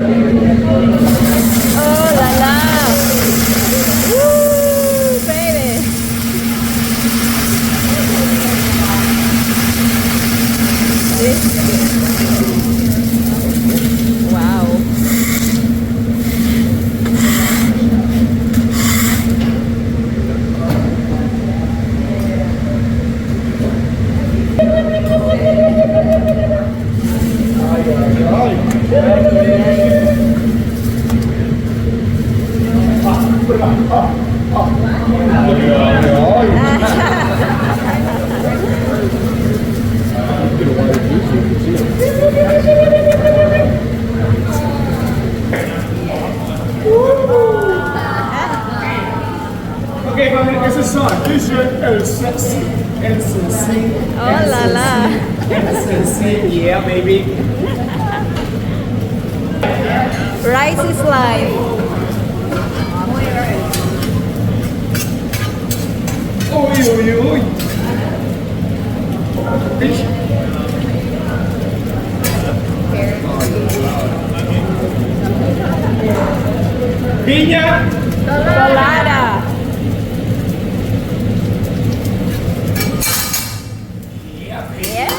Oh la la! Woo, baby! Wow! Okay, family, ese son. This is el sexy. El sexy. Oh la la! El sexy. Yeah, baby. Rice is life. Uy, uy, uy. Fish. Piña. Colada. Yeah.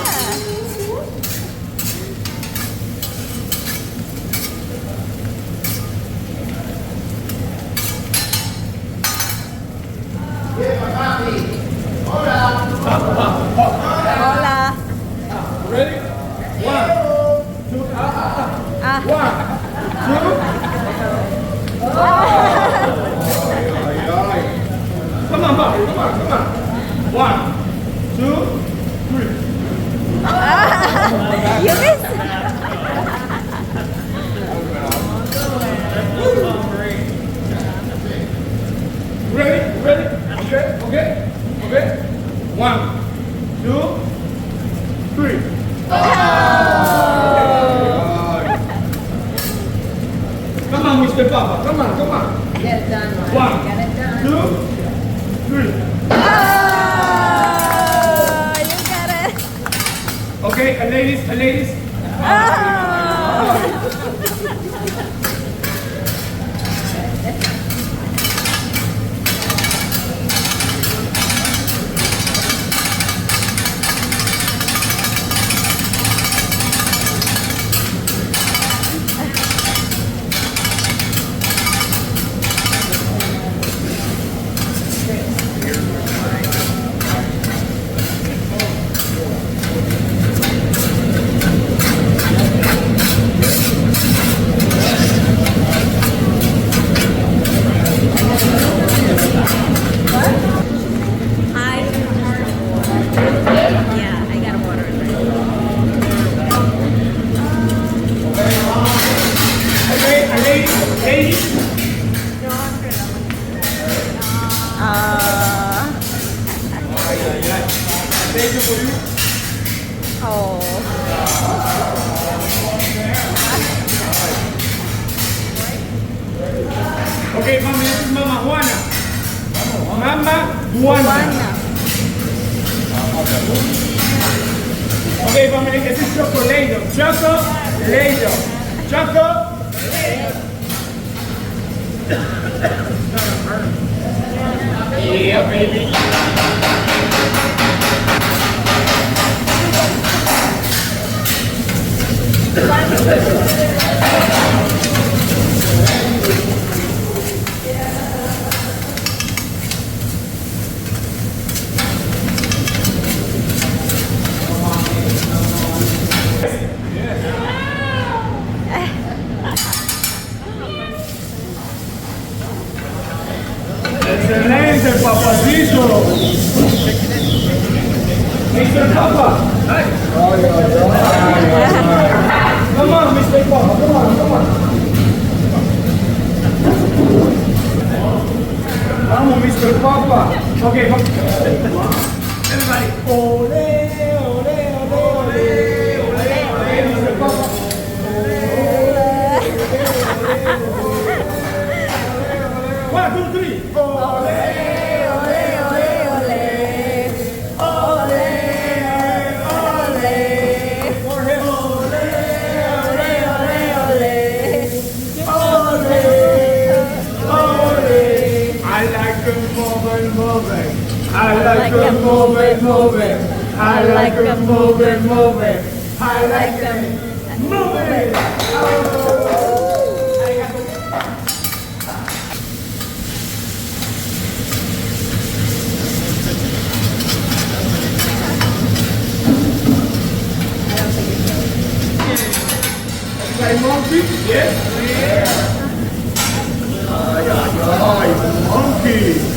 Hola. Ready? One, two, Ah. one, two. Come on, Bobby, come on, come on. One, two, three. You missed. Ready? Ready? Okay, okay, okay. One, two, three. Come on, Mr. Papa. Come on, come on. Get it done, Mike. One, Get it done. two, three. Oh, you got it. Okay, and ladies, and ladies. Oh. Yeah, I got a water in there. Okay, and ladies, ladies. Thank you for you. Oh. Okay, mami, this is Mama Juana. Mama Juana. Okay, family, this is Chocolate. Chocolate. Choco. Yeah, baby. Excelente, papacito. Mr. Papa. Come on, Mr. Papa. Come on, come on. Vamos, Mr. Papa. Okay, everybody. Ole, ole, ole, ole, ole, ole, Mr. Papa. One, two, three. Ole, ole, ole, ole. Ole, ole. For him. Ole, ole, ole, ole. I like to move it, move it. I like to move it, move it. I like to move it. Like monkey? Yes. Ay, ay, ay, monkey.